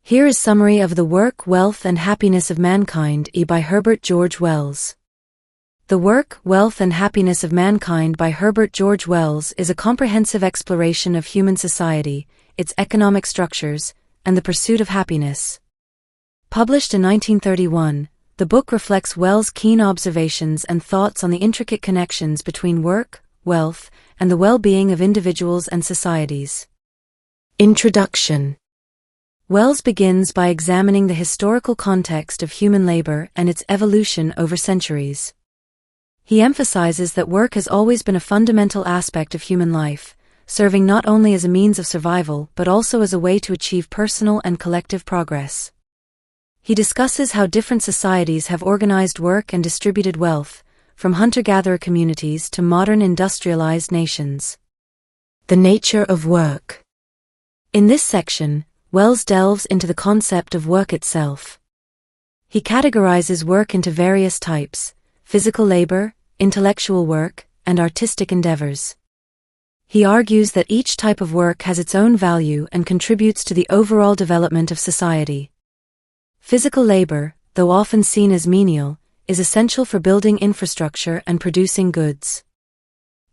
Here is summary of The Work, Wealth and Happiness of Mankind by Herbert George Wells. The Work, Wealth and Happiness of Mankind by Herbert George Wells is a comprehensive exploration of human society, its economic structures, and the pursuit of happiness. Published in 1931, the book reflects Wells' keen observations and thoughts on the intricate connections between work, wealth, and the well-being of individuals and societies. Introduction. Wells begins by examining the historical context of human labor and its evolution over centuries. He emphasizes that work has always been a fundamental aspect of human life, serving not only as a means of survival but also as a way to achieve personal and collective progress. He discusses how different societies have organized work and distributed wealth, from hunter-gatherer communities to modern industrialized nations. The nature of work. In this section, Wells delves into the concept of work itself. He categorizes work into various types: physical labor, intellectual work, and artistic endeavors. He argues that each type of work has its own value and contributes to the overall development of society. Physical labor, though often seen as menial, is essential for building infrastructure and producing goods.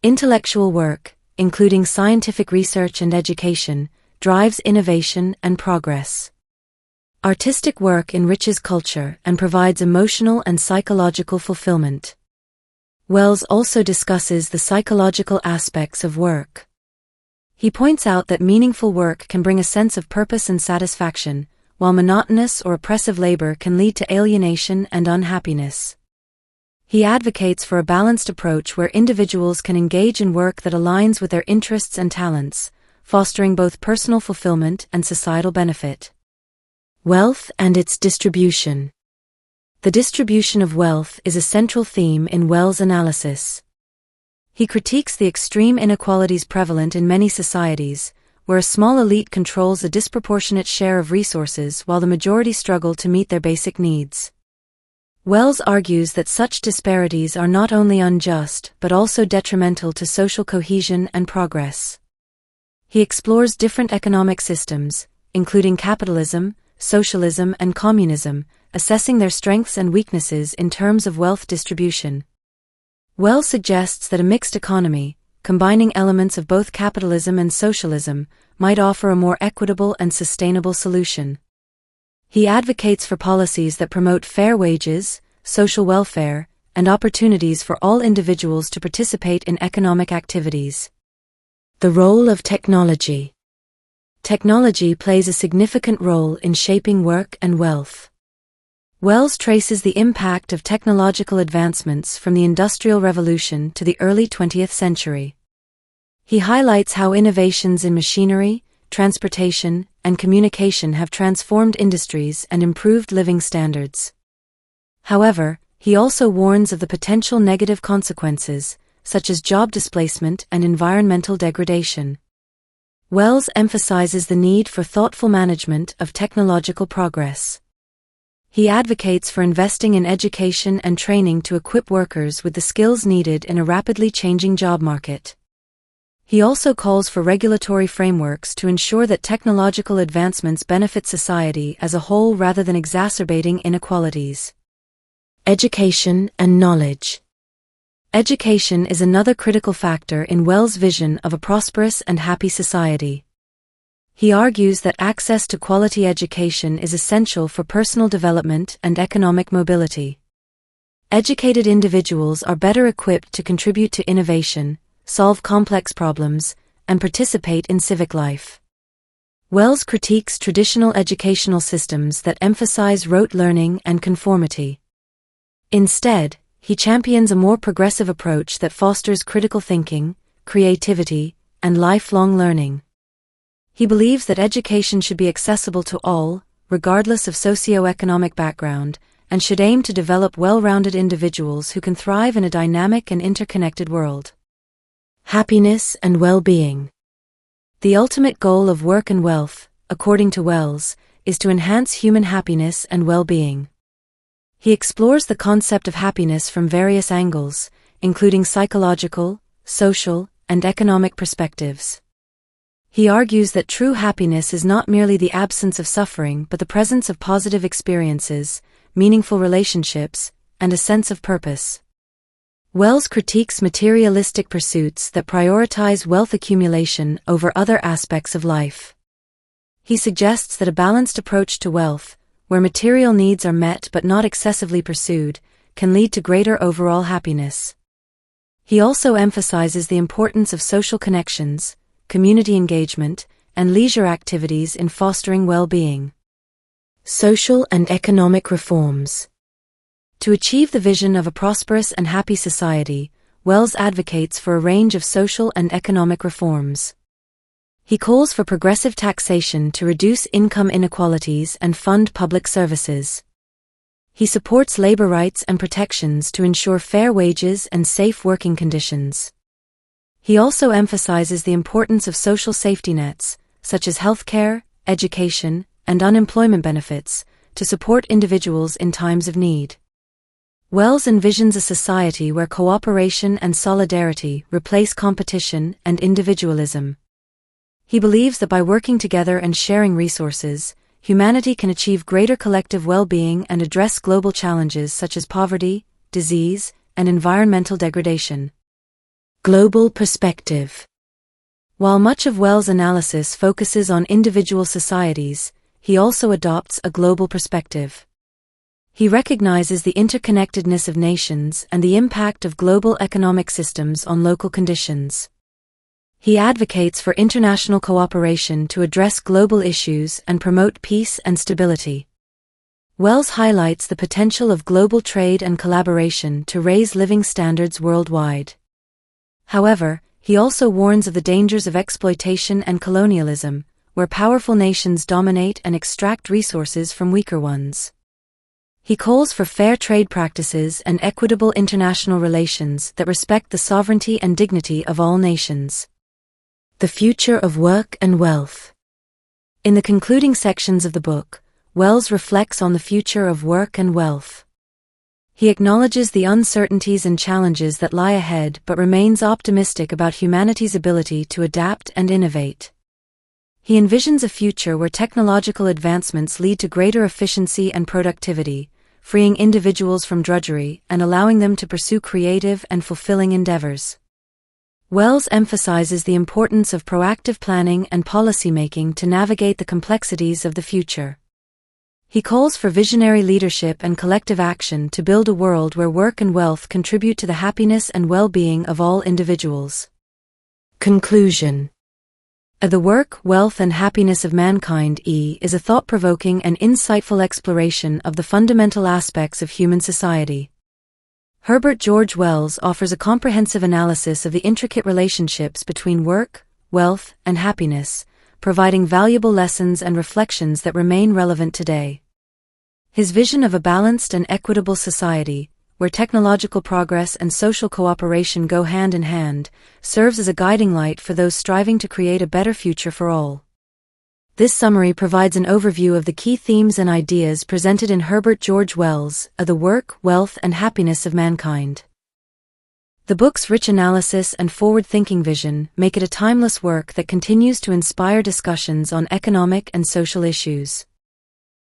Intellectual work, including scientific research and education, drives innovation and progress. Artistic work enriches culture and provides emotional and psychological fulfillment. Wells also discusses the psychological aspects of work. He points out that meaningful work can bring a sense of purpose and satisfaction, while monotonous or oppressive labor can lead to alienation and unhappiness. He advocates for a balanced approach where individuals can engage in work that aligns with their interests and talents, fostering both personal fulfillment and societal benefit. Wealth and its distribution. The distribution of wealth is a central theme in Wells' analysis. He critiques the extreme inequalities prevalent in many societies, where a small elite controls a disproportionate share of resources while the majority struggle to meet their basic needs. Wells argues that such disparities are not only unjust but also detrimental to social cohesion and progress. He explores different economic systems, including capitalism, socialism, and communism, assessing their strengths and weaknesses in terms of wealth distribution. Wells suggests that a mixed economy, combining elements of both capitalism and socialism, might offer a more equitable and sustainable solution. He advocates for policies that promote fair wages, social welfare, and opportunities for all individuals to participate in economic activities. The role of technology. Technology plays a significant role in shaping work and wealth. Wells traces the impact of technological advancements from the Industrial Revolution to the early 20th century. He highlights how innovations in machinery, transportation, and communication have transformed industries and improved living standards. However, he also warns of the potential negative consequences, such as job displacement and environmental degradation. Wells emphasizes the need for thoughtful management of technological progress. He advocates for investing in education and training to equip workers with the skills needed in a rapidly changing job market. He also calls for regulatory frameworks to ensure that technological advancements benefit society as a whole rather than exacerbating inequalities. Education and knowledge. Education is another critical factor in Wells' vision of a prosperous and happy society. He argues that access to quality education is essential for personal development and economic mobility. Educated individuals are better equipped to contribute to innovation, solve complex problems, and participate in civic life. Wells critiques traditional educational systems that emphasize rote learning and conformity. Instead, he champions a more progressive approach that fosters critical thinking, creativity, and lifelong learning. He believes that education should be accessible to all, regardless of socio-economic background, and should aim to develop well-rounded individuals who can thrive in a dynamic and interconnected world. Happiness and well-being. The ultimate goal of work and wealth, according to Wells, is to enhance human happiness and well-being. He explores the concept of happiness from various angles, including psychological, social, and economic perspectives. He argues that true happiness is not merely the absence of suffering but the presence of positive experiences, meaningful relationships, and a sense of purpose. Wells critiques materialistic pursuits that prioritize wealth accumulation over other aspects of life. He suggests that a balanced approach to wealth, where material needs are met but not excessively pursued, can lead to greater overall happiness. He also emphasizes the importance of social connections, community engagement, and leisure activities in fostering well-being. Social and economic reforms. To achieve the vision of a prosperous and happy society, Wells advocates for a range of social and economic reforms. He calls for progressive taxation to reduce income inequalities and fund public services. He supports labor rights and protections to ensure fair wages and safe working conditions. He also emphasizes the importance of social safety nets, such as healthcare, education, and unemployment benefits, to support individuals in times of need. Wells envisions a society where cooperation and solidarity replace competition and individualism. He believes that by working together and sharing resources, humanity can achieve greater collective well-being and address global challenges such as poverty, disease, and environmental degradation. Global perspective. While much of Wells' analysis focuses on individual societies, he also adopts a global perspective. He recognizes the interconnectedness of nations and the impact of global economic systems on local conditions. He advocates for international cooperation to address global issues and promote peace and stability. Wells highlights the potential of global trade and collaboration to raise living standards worldwide. However, he also warns of the dangers of exploitation and colonialism, where powerful nations dominate and extract resources from weaker ones. He calls for fair trade practices and equitable international relations that respect the sovereignty and dignity of all nations. The future of work and wealth. In the concluding sections of the book, Wells reflects on the future of work and wealth. He acknowledges the uncertainties and challenges that lie ahead but remains optimistic about humanity's ability to adapt and innovate. He envisions a future where technological advancements lead to greater efficiency and productivity, freeing individuals from drudgery and allowing them to pursue creative and fulfilling endeavors. Wells emphasizes the importance of proactive planning and policymaking to navigate the complexities of the future. He calls for visionary leadership and collective action to build a world where work and wealth contribute to the happiness and well-being of all individuals. Conclusion. The Work, Wealth and Happiness of Mankind is a thought-provoking and insightful exploration of the fundamental aspects of human society. Herbert George Wells offers a comprehensive analysis of the intricate relationships between work, wealth, and happiness, providing valuable lessons and reflections that remain relevant today. His vision of a balanced and equitable society, where technological progress and social cooperation go hand in hand, serves as a guiding light for those striving to create a better future for all. This summary provides an overview of the key themes and ideas presented in Herbert George Wells' The Work, Wealth and Happiness of Mankind. The book's rich analysis and forward-thinking vision make it a timeless work that continues to inspire discussions on economic and social issues.